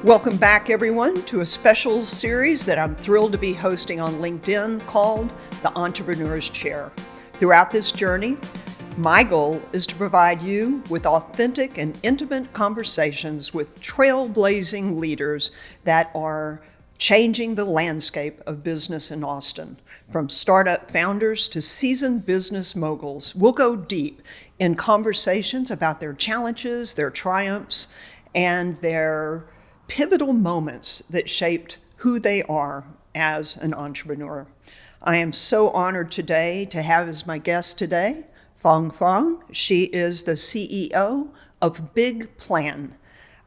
Welcome back, everyone, to a special series that I'm thrilled to be hosting on LinkedIn called The Entrepreneur's Chair. Throughout this journey, my goal is to provide you with authentic and intimate conversations with trailblazing leaders that are changing the landscape of business in Austin. From startup founders to seasoned business moguls, we'll go deep in conversations about their challenges, their triumphs, and their pivotal moments that shaped who they are as an entrepreneur. I am so honored today to have as my guest today, Fang Fang. She is the CEO of Big Plan,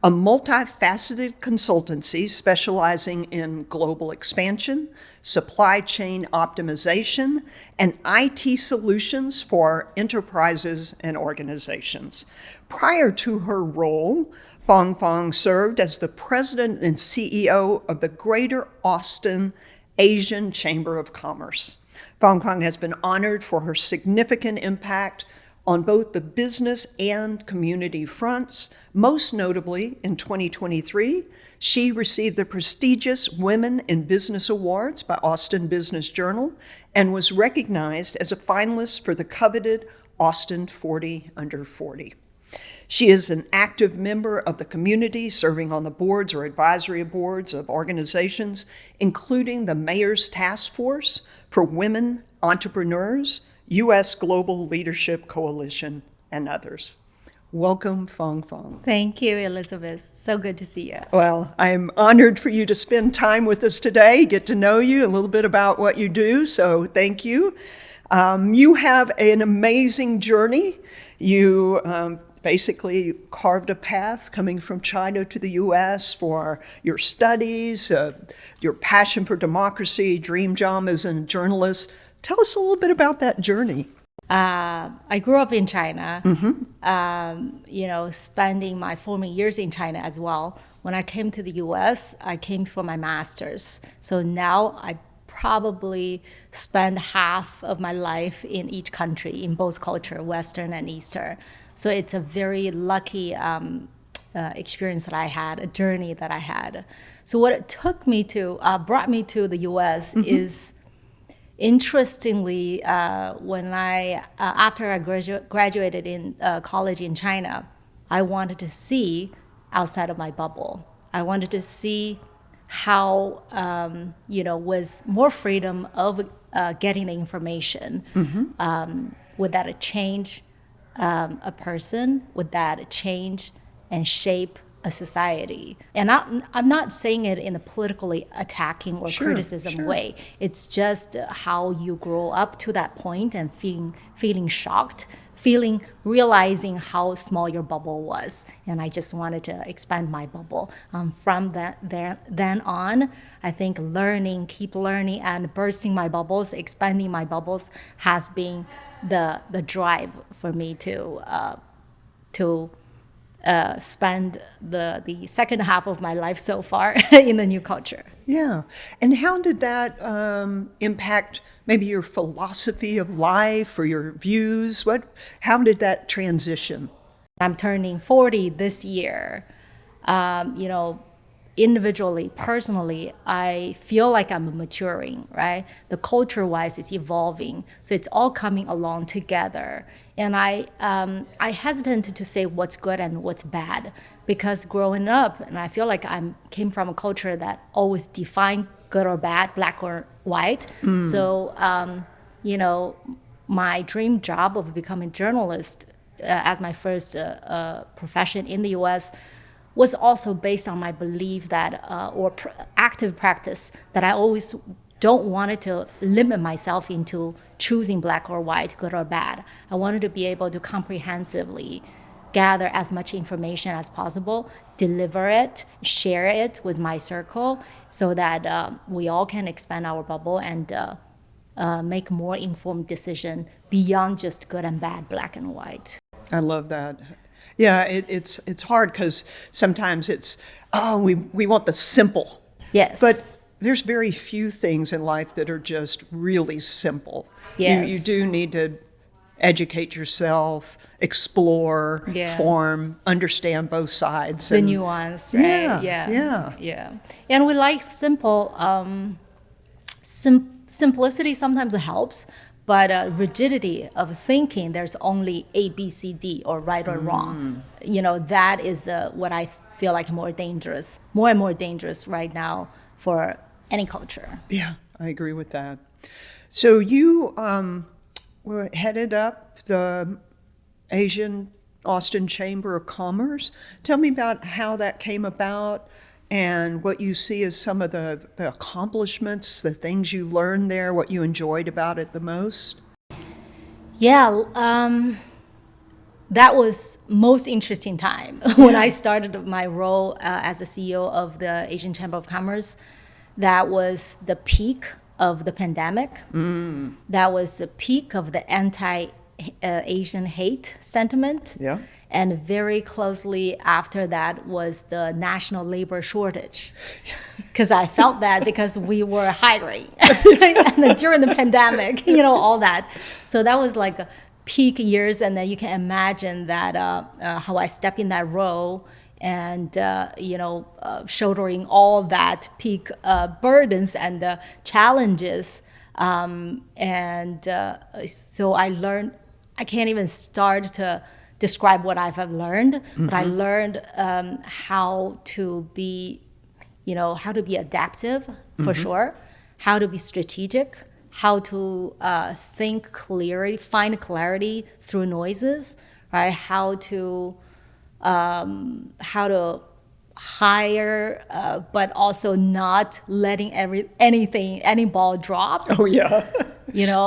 a multifaceted consultancy specializing in global expansion, supply chain optimization, and IT solutions for enterprises and organizations. Prior to her role, Fang Fang served as the president and CEO of the Greater Austin Asian Chamber of Commerce. Fang Fang has been honored for her significant impact on both the business and community fronts. Most notably, in 2023, she received the prestigious Women in Business Awards by Austin Business Journal and was recognized as a finalist for the coveted Austin 40 Under 40. She is an active member of the community, serving on the boards or advisory boards of organizations, including the Mayor's Task Force for Women Entrepreneurs, U.S. Global Leadership Coalition, and others. Welcome, Fang Fang. Thank you, Elizabeth. So good to see you. Well, I'm honored for you to spend time with us today, get to know you, a little bit about what you do, so thank you. You have an amazing journey. You basically carved a path coming from China to the U.S. for your studies, your passion for democracy, dream job as a journalist. Tell us a little bit about that journey. I grew up in China, spending my formative years in China as well. When I came to the U.S., I came for my master's. So now I probably spend half of my life in each country, in both culture, Western and Eastern. So it's a very lucky experience that I had, a journey that I had. So what it brought me to the U.S. is, interestingly, when after I graduated in college in China, I wanted to see outside of my bubble. I wanted to see how, was more freedom of getting the information. Would that change a person? Would that change and shape a society? And I'm not saying it in a politically attacking or criticism way. It's just how you grow up to that point and feeling shocked, realizing how small your bubble was. And I just wanted to expand my bubble. From then on, I think keep learning and bursting my bubbles, expanding my bubbles has been the drive for me to spend the second half of my life so far in the new culture. Yeah. And how did that impact maybe your philosophy of life or your views? How did that transition? I'm turning 40 this year. Individually, personally, I feel like I'm maturing, right? The culture-wise, it's evolving. So it's all coming along together. And I hesitant to say what's good and what's bad, because growing up, and I feel like I came from a culture that always defined good or bad, black or white. So, my dream job of becoming a journalist as my first profession in the U.S. was also based on my belief that, active practice, that I always don't want to limit myself into choosing black or white, good or bad. I wanted to be able to comprehensively gather as much information as possible, deliver it, share it with my circle, so that we all can expand our bubble and make more informed decision beyond just good and bad, black and white. I love that. Yeah, it's hard because sometimes we want the simple. Yes. But there's very few things in life that are just really simple. Yes. You do need to educate yourself, explore, Yeah. form, understand both sides. The and- nuance, right? Yeah. And we like simple. Simplicity sometimes helps, but rigidity of thinking, there's only A, B, C, D, or right or wrong. That is what I feel like more and more dangerous right now for any culture. Yeah, I agree with that. So you were headed up the Asian Austin Chamber of Commerce. Tell me about how that came about and what you see as some of the accomplishments, the things you learned there, what you enjoyed about it the most. Yeah, that was most interesting time when I started my role as a CEO of the Asian Chamber of Commerce. That was the peak of the pandemic. That was the peak of the anti-Asian hate sentiment. Yeah. And very closely after that was the national labor shortage. Because I felt that because we were hiring and then during the pandemic, all that. So that was like peak years. And then you can imagine that how I stepped in that role and, shouldering all that peak burdens and challenges. So I learned, I can't even start to describe what I've learned, but I learned how to be adaptive for sure, how to be strategic, how to think clearly, find clarity through noises, right? How to hire, but also not letting any ball drop. Oh, yeah.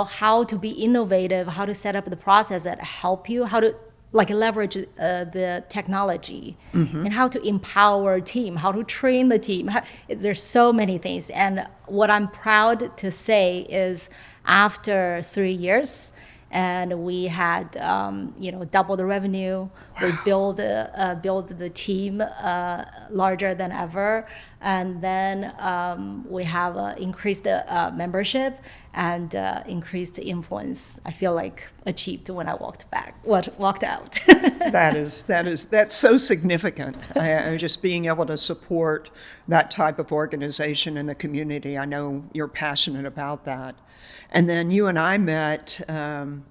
How to be innovative, how to set up the process that help you, how to leverage the technology, and how to empower a team, how to train the team. There's so many things. And what I'm proud to say is after 3 years, and we had double the revenue. We build the team larger than ever, and then we have increased the membership and increased influence. I feel like achieved when I walked out. That's so significant. I just being able to support that type of organization in the community. I know you're passionate about that. And then you and I met,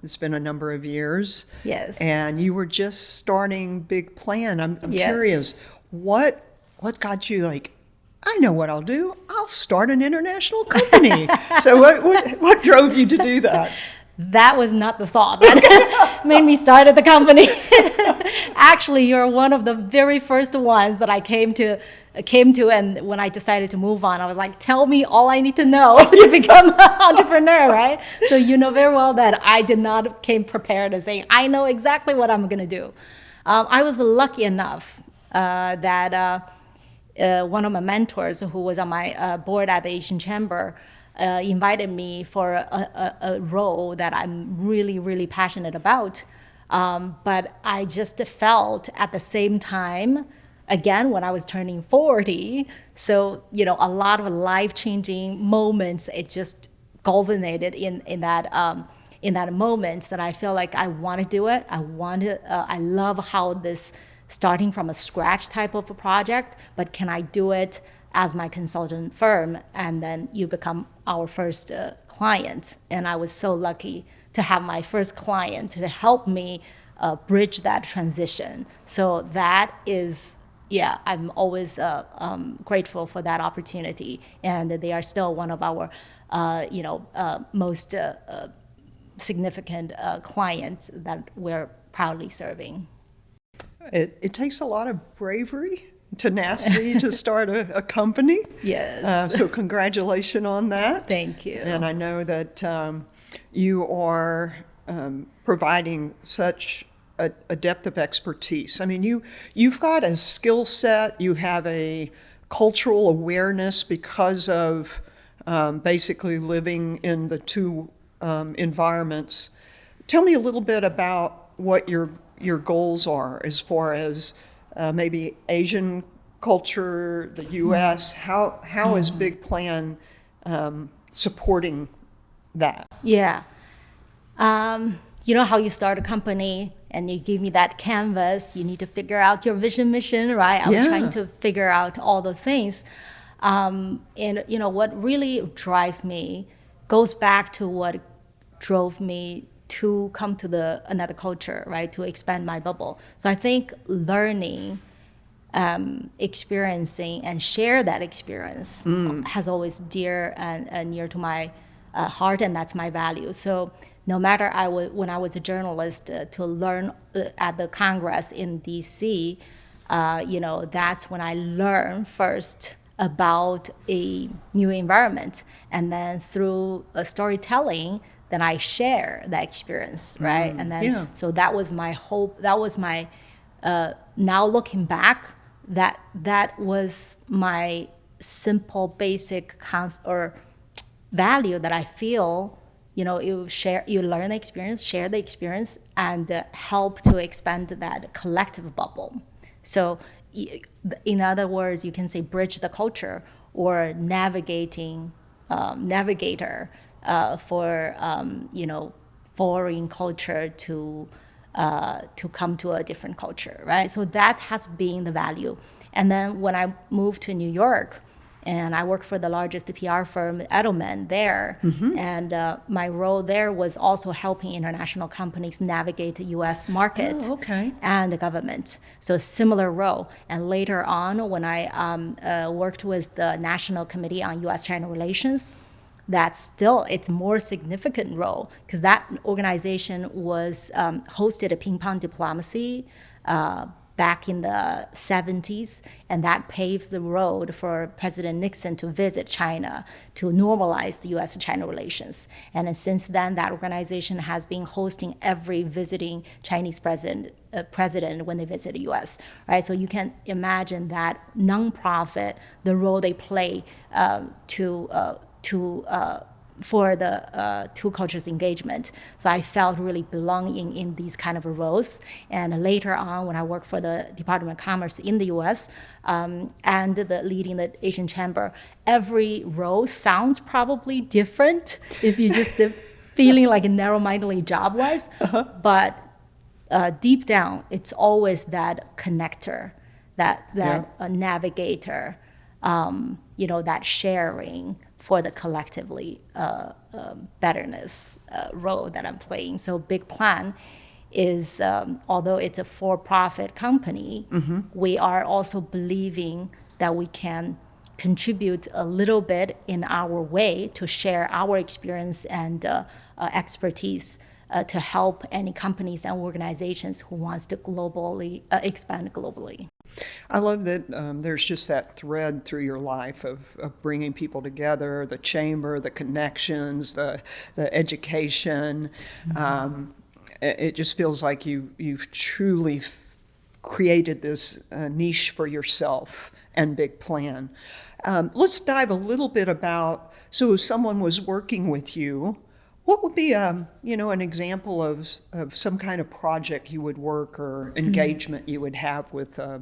it's been a number of years. Yes. And you were just starting Big Plan. I'm Yes. curious, what got you like, I know what I'll do. I'll start an international company. So what drove you to do that? That was not the thought that made me start the company. Actually, you're one of the very first ones that I came to, and when I decided to move on, I was like, tell me all I need to know to become an entrepreneur, right? So you know very well that I did not came prepared and saying, I know exactly what I'm going to do. I was lucky enough that one of my mentors who was on my board at the Asian Chamber invited me for a role that I'm really, really passionate about. But I just felt at the same time, again, when I was turning 40, so, a lot of life-changing moments, it just culminated in that moment that I feel like I want to do it. I love how this starting from a scratch type of a project, but can I do it as my consultant firm? And then you become our first client. And I was so lucky to have my first client to help me bridge that transition. So that is, I'm always grateful for that opportunity. And they are still one of our, most significant clients that we're proudly serving. It takes a lot of bravery, tenacity to start a company. Yes. So congratulations on that. Thank you. And I know that you are providing such a depth of expertise. I mean, you've got a skill set, you have a cultural awareness because of basically living in the two environments. Tell me a little bit about what your goals are as far as maybe Asian culture, the U.S. How is Big Plan supporting that? Yeah. you know how you start a company and you give me that canvas, you need to figure out your vision, mission, right? I was trying to figure out all those things. And you know, what really drives me goes back to what drove me to come to another culture, right? To expand my bubble. So I think learning, experiencing and share that experience has always dear and near to my heart, and that's my value. So no matter when I was a journalist to learn at the Congress in DC, you know, that's when I learned first about a new environment, and then through storytelling, then I share that experience, right? And then so that was my hope. That was my now looking back, that was my simple basic or value that I feel, you know, you learn the experience, share the experience, and help to expand that collective bubble. So in other words, you can say bridge the culture, or navigator for you know, foreign culture to come to a different culture, right? So that has been the value. And then when I moved to New York, and I worked for the largest PR firm, Edelman, there. And my role there was also helping international companies navigate the U.S. market and the government. So a similar role. And later on, when I worked with the National Committee on U.S.-China Relations, it's a more significant role, because that organization was hosted a ping-pong diplomacy back in the 70s, and that paved the road for President Nixon to visit China to normalize the U.S.-China relations. And then since then, that organization has been hosting every visiting Chinese president when they visit the U.S., right? So you can imagine that nonprofit, the role they play for the two cultures engagement. So I felt really belonging in these kind of roles. And later on, when I worked for the Department of Commerce in the US, and leading the Asian Chamber, every role sounds probably different if you just feeling like narrow-mindedly job-wise. But deep down, it's always that connector, that navigator, you know, that sharing for the collectively betterness role that I'm playing. So Big Plan is, although it's a for-profit company, we are also believing that we can contribute a little bit in our way to share our experience and expertise to help any companies and organizations who wants to globally expand globally. I love that there's just that thread through your life of bringing people together, the chamber, the connections, the education. It just feels like you've truly created this niche for yourself and Big Plan. Let's dive a little bit about, so if someone was working with you, what would be an example of some kind of project you would work or engagement you would have with a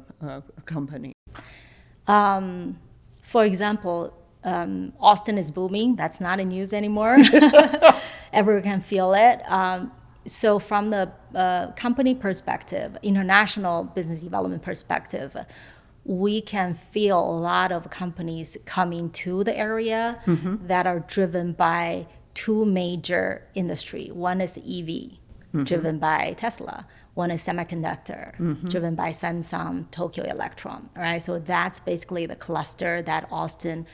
company? For example, Austin is booming. That's not in news anymore. Everyone can feel it. So from the company perspective, international business development perspective, we can feel a lot of companies coming to the area that are driven by two major industry. One is EV, driven by Tesla. One is semiconductor, driven by Samsung, Tokyo Electron, right? So that's basically the cluster that Austin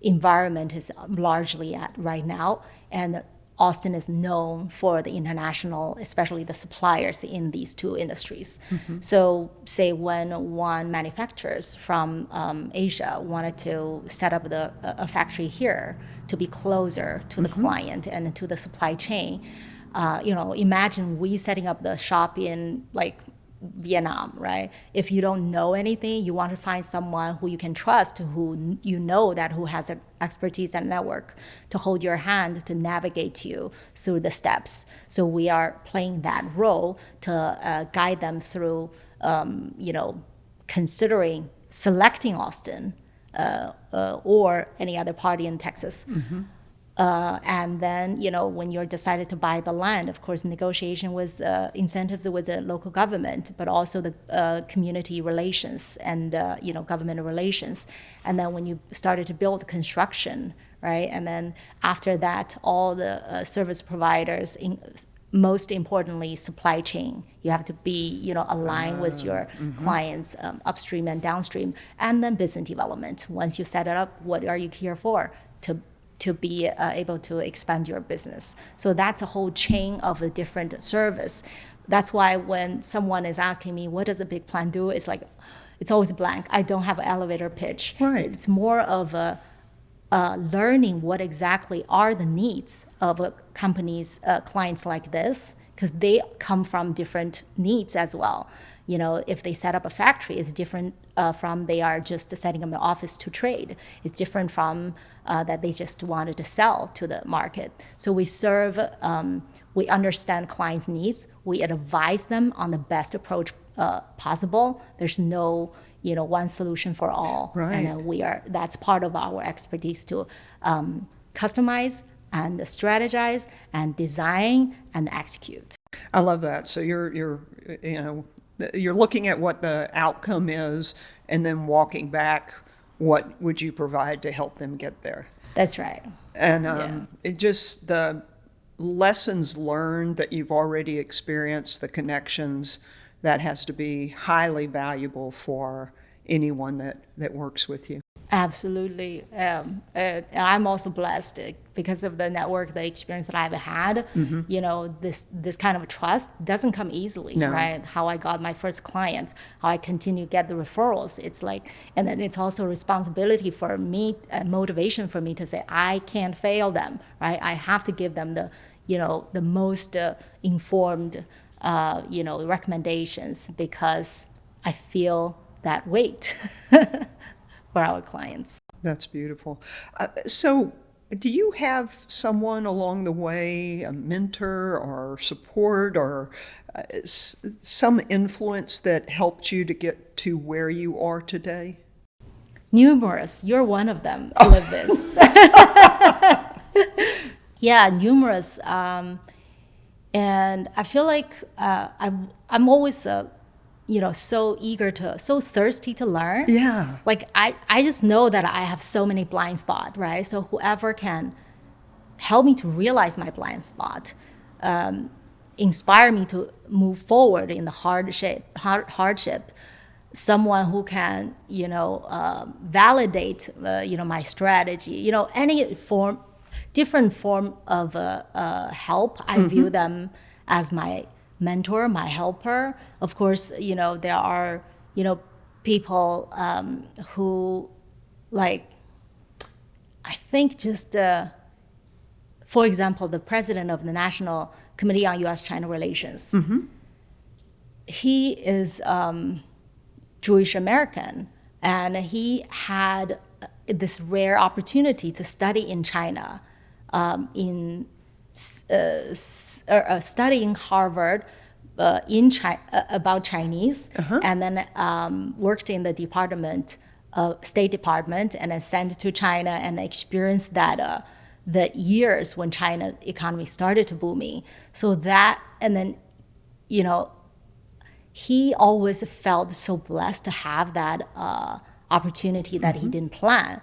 environment is largely at right now. And Austin is known for the international, especially the suppliers in these two industries. So say when one manufacturers from Asia wanted to set up a factory here to be closer to the client and to the supply chain, imagine we setting up the shop in like Vietnam, right? If you don't know anything, you want to find someone who you can trust, who who has an expertise and network to hold your hand to navigate you through the steps. So we are playing that role to guide them through, selecting Austin or any other party in Texas. And then, when you're decided to buy the land, of course, negotiation with incentives with the local government, but also the community relations and, government relations. And then when you started to build construction, right? And then after that, all the service providers, most importantly, supply chain. You have to be, aligned with your clients upstream and downstream, and then business development. Once you set it up, what are you here for? To be able to expand your business. So that's a whole chain of a different service. That's why when someone is asking me, what does a big plan do? It's like, it's always blank. I don't have an elevator pitch. Right. It's more of a learning what exactly are the needs of a company's clients like this, because they come from different needs as well. If they set up a factory, it's different from they are just setting up an office to trade. It's different from that they just wanted to sell to the market. So we we understand clients' needs. We advise them on the best approach possible. There's no one solution for all. Right. And then that's part of our expertise to customize and strategize and design and execute. I love that. So you're looking at what the outcome is, and then walking back, what would you provide to help them get there? That's right. And it just the lessons learned that you've already experienced, the connections, that has to be highly valuable for anyone that works with you. Absolutely. I'm also blessed because of the network, the experience that I've had. This kind of trust doesn't come easily, No. right? How I got my first client, how I continue to get the referrals. It's like, and then it's also responsibility for me, motivation for me to say, I can't fail them, right? I have to give them the most informed, recommendations, because I feel that weight for our clients. That's beautiful. So do you have someone along the way, a mentor or support or some influence that helped you to get to where you are today? Numerous. You're one of them, Elizabeth. Yeah, numerous. And I feel like I'm always so thirsty to learn. Yeah. Like I just know that I have so many blind spots, right? So whoever can help me to realize my blind spot, inspire me to move forward in the hardship, someone who can, validate, my strategy, any different form of help. I view them as my mentor, my helper. Of course, there are, people who, like, I think just, for example, the president of the National Committee on U.S.-China Relations. He is Jewish American, and he had this rare opportunity to study in China, studying Harvard about Chinese, and then worked in the State Department, and then sent to China and experienced that the years when China economy started to booming. So that, and then, he always felt so blessed to have that opportunity that he didn't plan.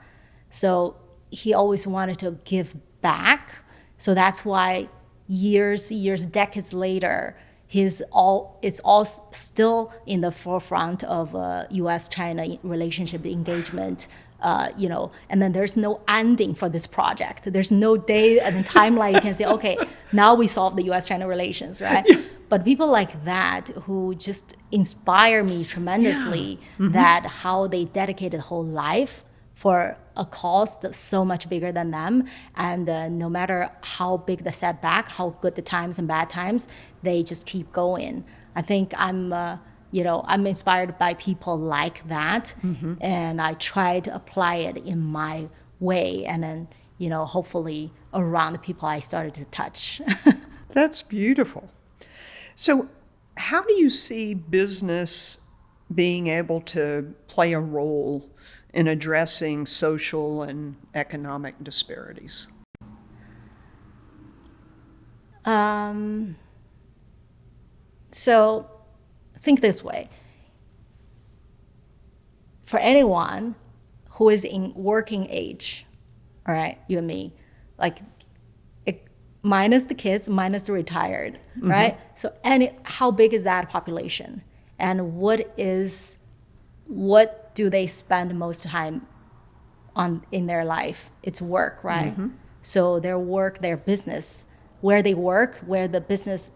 So he always wanted to give back. So that's why years, decades later, it's all still in the forefront of U.S.-China relationship engagement. And then there's no ending for this project. There's no day and timeline you can say, okay, now we solve the U.S.-China relations, right? Yeah. But people like that who just inspire me tremendously, that how they dedicated whole life for a cause that's so much bigger than them. And no matter how big the setback, how good the times and bad times, they just keep going. I think I'm inspired by people like that, and I try to apply it in my way, and then, hopefully around the people I started to touch. That's beautiful. So how do you see business being able to play a role in addressing social and economic disparities? So think this way. For anyone who is in working age, all right, you and me, like minus the kids, minus the retired, right? So how big is that population? And what do they spend most time on in their life? It's work, right? So their work, their business, where they work, where the business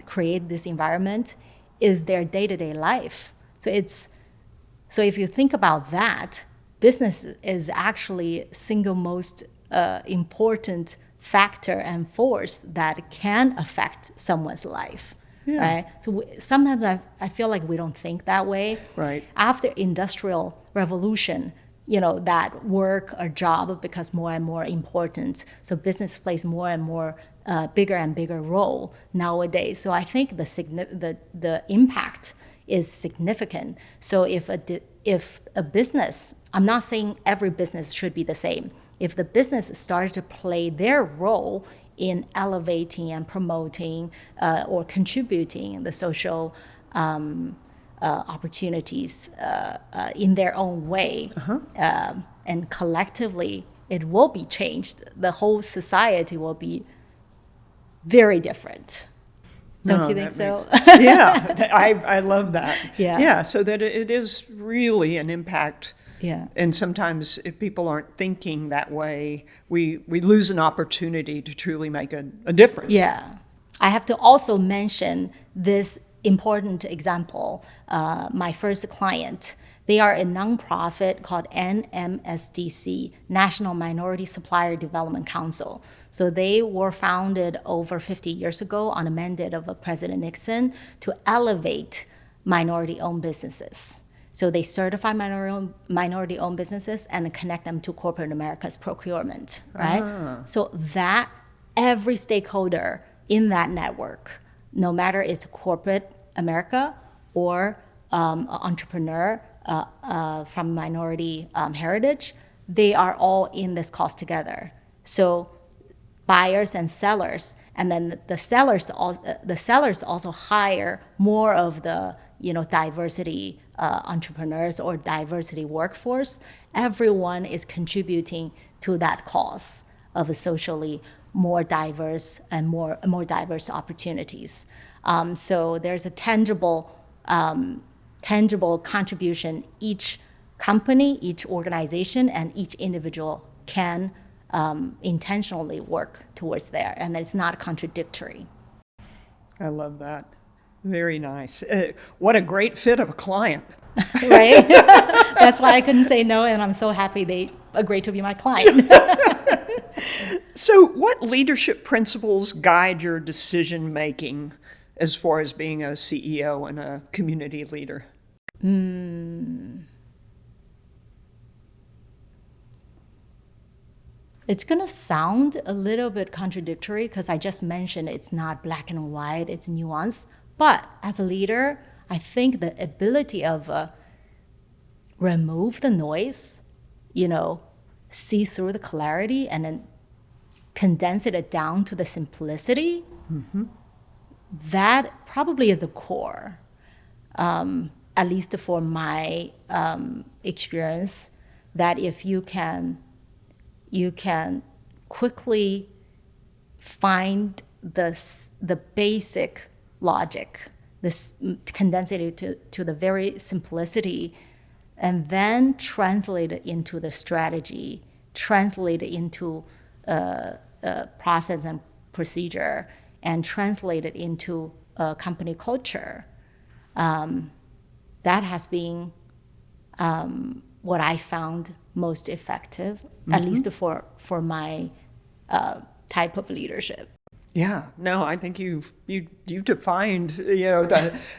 create this environment is their day-to-day life. So if you think about that, business is actually single most important factor and force that can affect someone's life, right? So sometimes I feel like we don't think that way. Right. After industrial revolution, that work or job becomes more and more important. So business plays more and more bigger and bigger role nowadays. So I think the impact is significant. So if a business, I'm not saying every business should be the same. If the business started to play their role in elevating and promoting or contributing the social opportunities in their own way, and collectively, it will be changed. The whole society will be very different. Don't you think so? Yeah, I love that. Yeah. So that it is really an impact. Yeah. And sometimes if people aren't thinking that way, we lose an opportunity to truly make a difference. Yeah. I have to also mention this important example. My first client, they are a nonprofit called NMSDC, National Minority Supplier Development Council. So they were founded over 50 years ago on a mandate of President Nixon to elevate minority-owned businesses. So they certify minority-owned businesses and connect them to corporate America's procurement, right? So that every stakeholder in that network, no matter it's corporate America or an entrepreneur from minority heritage, they are all in this cause together. So buyers and sellers, and then the sellers also hire more of the diversity entrepreneurs or diversity workforce. Everyone is contributing to that cause of a socially more diverse and more diverse opportunities. So there's a tangible contribution each company, each organization, and each individual can intentionally work towards there, and it's not contradictory. I love that. Very nice. What a great fit of a client. Right? That's why I couldn't say no, and I'm so happy they agreed to be my client. So what leadership principles guide your decision making as far as being a CEO and a community leader? It's going to sound a little bit contradictory because I just mentioned it's not black and white, it's nuanced. But as a leader, I think the ability of remove the noise, see through the clarity and then condense it down to the simplicity, that probably is a core, at least for my experience, that if you can quickly find the basic logic, condense it to the very simplicity, and then translate it into the strategy, translate it into process and procedure, and translate it into company culture. That has been what I found most effective, at least for my type of leadership. Yeah, no, I think you defined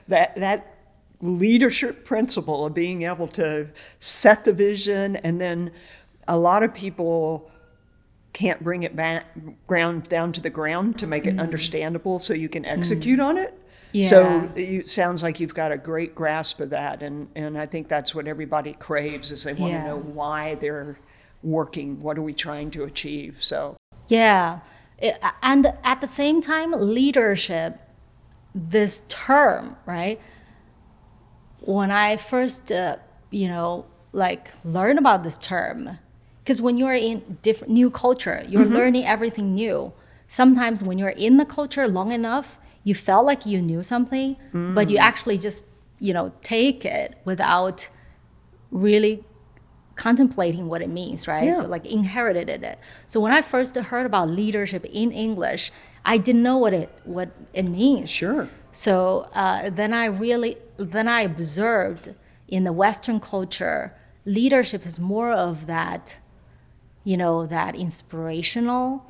that leadership principle of being able to set the vision, and then a lot of people can't bring it down to the ground to make it understandable so you can execute on it. Yeah. So it sounds like you've got a great grasp of that, and I think that's what everybody craves, is they want to know why they're working, what are we trying to achieve. So yeah, And at the same time, leadership, this term, right? When I first, learn about this term, because when you're in different new culture, you're learning everything new. Sometimes when you're in the culture long enough, you felt like you knew something, but you actually just, take it without really contemplating what it means, right? Yeah. So like inherited it. So when I first heard about leadership in English, I didn't know what it means. Sure. So then I observed in the Western culture, leadership is more of that, that inspirational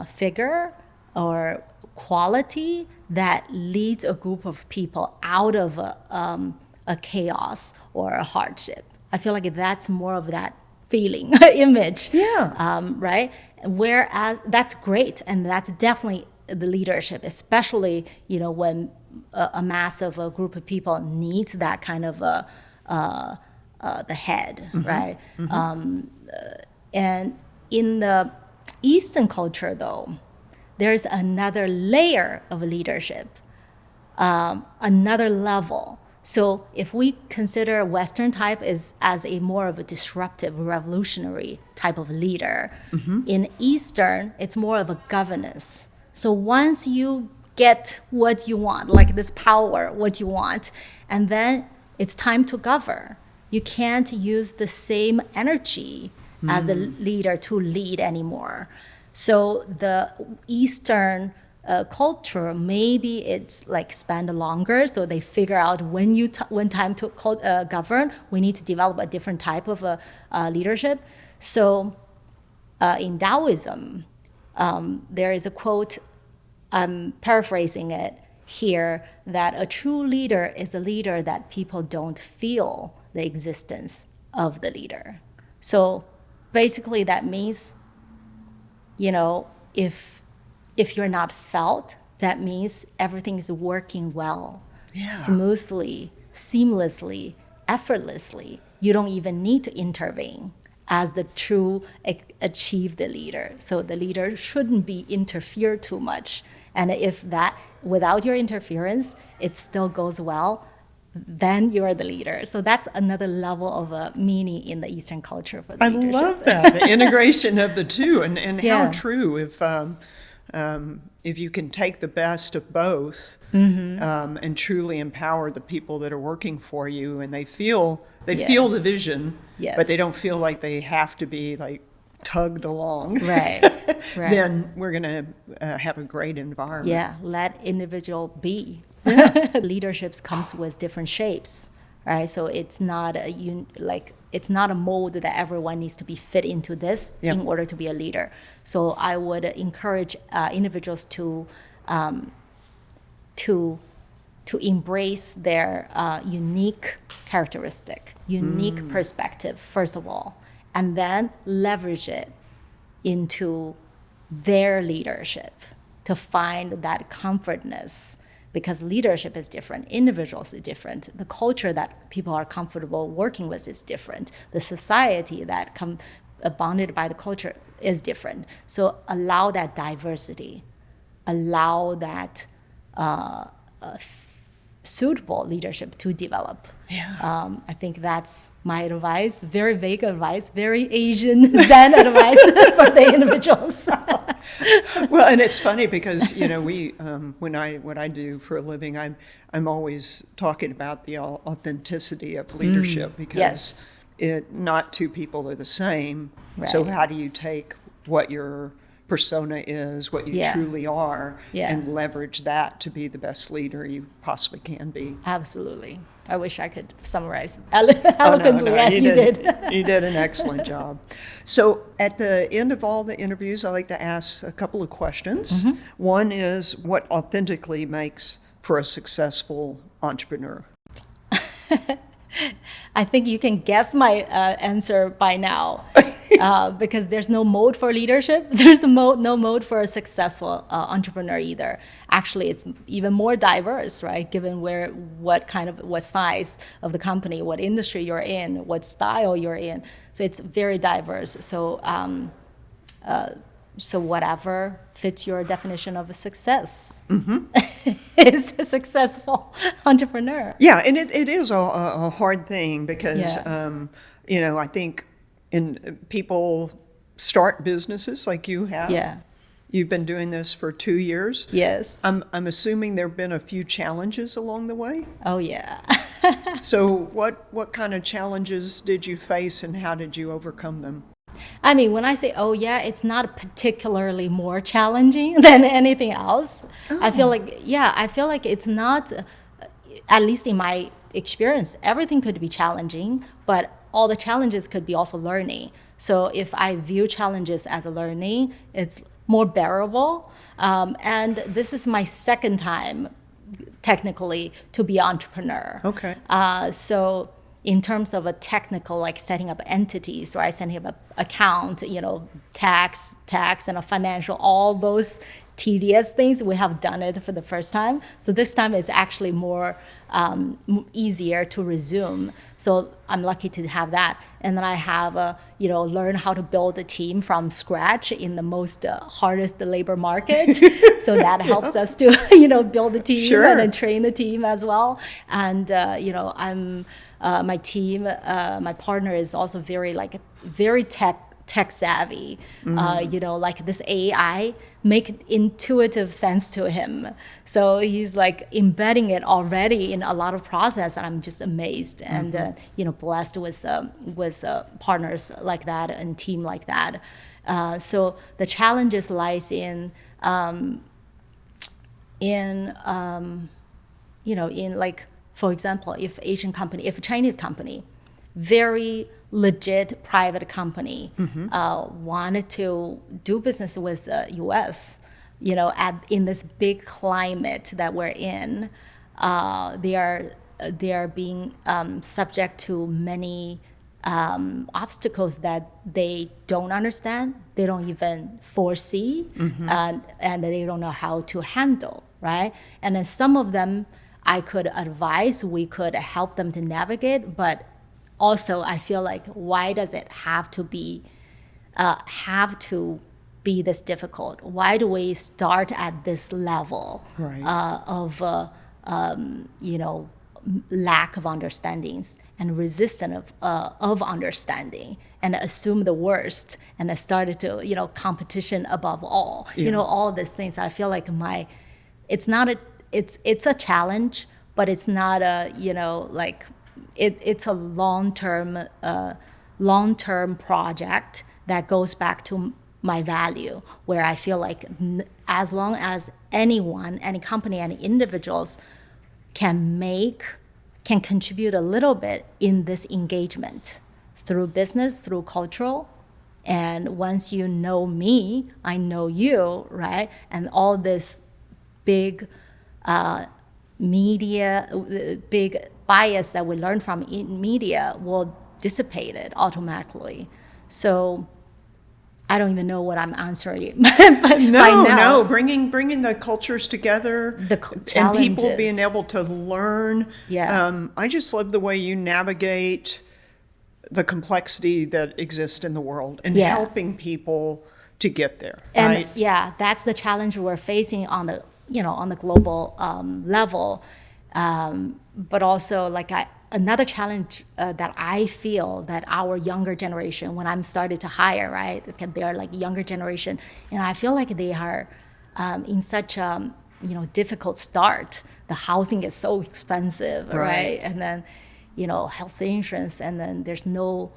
figure or quality that leads a group of people out of a chaos or a hardship. I feel like that's more of that feeling, image. Yeah. Right? Whereas that's great, and that's definitely the leadership, especially, when a mass of a group of people needs that kind of the head, right? And in the Eastern culture, though, there's another layer of leadership, another level. So if we consider Western type as a more of a disruptive, revolutionary type of leader, in Eastern, it's more of a governance. So once you get what you want, like this power, what you want, and then it's time to govern. You can't use the same energy as the leader to lead anymore. So the Eastern culture, maybe it's like spend longer, so they figure out when time to govern, we need to develop a different type of leadership. So in Taoism, there is a quote, I'm paraphrasing it here, that a true leader is a leader that people don't feel the existence of the leader. So basically that means, if you're not felt, that means everything is working well, smoothly, seamlessly, effortlessly. You don't even need to intervene as the true achieved leader. So the leader shouldn't be interfered too much. And if that, without your interference, it still goes well, then you're the leader. So that's another level of meaning in the Eastern culture for the leadership. I love that, the integration of the two, and Yeah. how true if you can take the best of both and truly empower the people that are working for you, and they feel the vision, but they don't feel like they have to be like tugged along. Right. Then we're going to have a great environment. Yeah, let individual be. Leaderships comes with different shapes, right? So it's not it's not a mold that everyone needs to be fit into this in order to be a leader. So I would encourage individuals to embrace their unique characteristic, unique perspective, first of all, and then leverage it into their leadership to find that comfortness. Because leadership is different, individuals is different, the culture that people are comfortable working with is different, the society that bonded by the culture is different. So allow that diversity, allow that suitable leadership to develop. I think that's my advice, very vague advice, very Asian Zen advice for the individuals. Well, and it's funny because we what I do for a living, I'm always talking about the authenticity of leadership, because not two people are the same. Right. So how do you take what your persona is, what you truly are, and leverage that to be the best leader you possibly can be? Absolutely. I wish I could summarize eloquently as you did. You did an excellent job. So at the end of all the interviews, I like to ask a couple of questions. One is, what authentically makes for a successful entrepreneur? I think you can guess my answer by now, because there's no mode for leadership. There's no mode for a successful entrepreneur either. Actually, it's even more diverse, right? Given what size of the company, what industry you're in, what style you're in. So it's very diverse. So So whatever fits your definition of a success is a successful entrepreneur. Yeah, and it is a hard thing because, Yeah. I think people start businesses like you have. Yeah. You've been doing this for 2 years. Yes. I'm assuming there have been a few challenges along the way. Oh yeah. So what kind of challenges did you face and how did you overcome them? I mean, when I say, oh, yeah, it's not particularly more challenging than anything else. I feel like, yeah, I feel like it's not, at least in my experience, everything could be challenging, but all the challenges could be also learning. So if I view challenges as a learning, it's more bearable. And this is my second time, technically, to be an entrepreneur. Okay. So in terms of a technical, like setting up entities, right? Setting up account, tax and a financial, all those tedious things, we have done it for the first time. So this time is actually more easier to resume. So I'm lucky to have that. And then I have, learn how to build a team from scratch in the most hardest labor market. So that helps us to, build a team Sure. and then train the team as well. And, I'm, my team, my partner is also very tech savvy. Like this AI make intuitive sense to him. So he's like embedding it already in a lot of process, and I'm just amazed and blessed with partners like that and team like that. So the challenges lies in like, for example, if a Chinese company, very legit private company, wanted to do business with the U.S., in this big climate that we're in, they are being subject to many obstacles that they don't understand, they don't even foresee, and they don't know how to handle, right? And then some of them I could advise, we could help them to navigate, but also I feel like, why does it have to be this difficult? Why do we start at this level of lack of understandings and resistance of understanding, and assume the worst, and I started to competition above all, all these things. I feel like it's a challenge, but it's not a it's a long-term project that goes back to my value, where I feel like as long as anyone, any company, any individuals can contribute a little bit in this engagement through business, through cultural, and once you know me, I know you, right? And all this big big bias that we learn from in media will dissipate it automatically. So I don't even know what I'm answering. But No, bringing the cultures together, and people being challenges. able to learn. Yeah. I just love the way you navigate the complexity that exists in the world and helping people to get there. And right? that's the challenge we're facing on the global level. But also, another challenge that I feel that our younger generation, when I'm started to hire, right, they are like younger generation, and I feel like they are in such a difficult start. The housing is so expensive, right? And then health insurance, and then there's no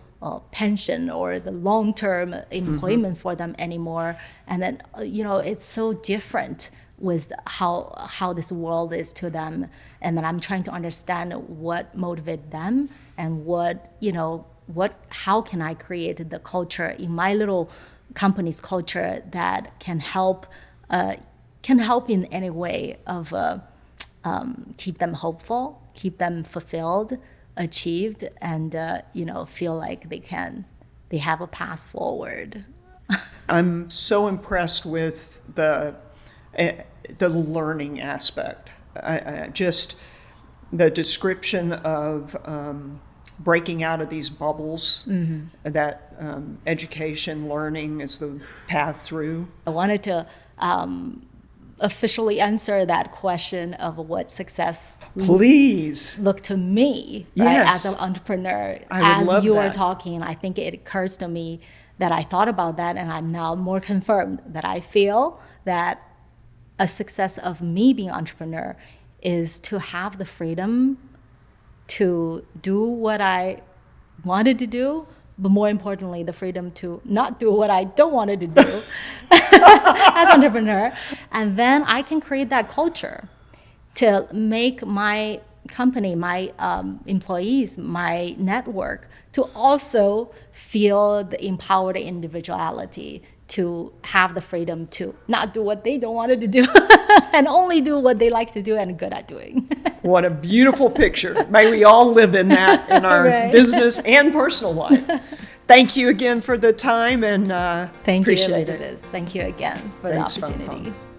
pension or the long-term employment for them anymore, and then it's so different with how this world is to them. And then I'm trying to understand what motivates them, and how can I create the culture in my little company's culture that can help in any way of keep them hopeful, keep them fulfilled, achieved, and feel like they have a path forward. I'm so impressed with the learning aspect. Just the description of breaking out of these bubbles, that education, learning is the path through. I wanted to officially answer that question of what success Please. looked to me, right, Yes. as an entrepreneur. I would As love you were that. talking, I think it occurs to me that I thought about that, and I'm now more confirmed that I feel that a success of me being an entrepreneur is to have the freedom to do what I wanted to do, but more importantly, the freedom to not do what I don't want to do as an entrepreneur. And then I can create that culture to make my company, my employees, my network, to also feel the empowered individuality, to have the freedom to not do what they don't want to do and only do what they like to do and are good at doing. What a beautiful picture. May we all live in that in our Right. business and personal life. Thank you again for the time, and Thank you, appreciate it. Elizabeth. Thank you again for Thanks, the Fang opportunity. Fang.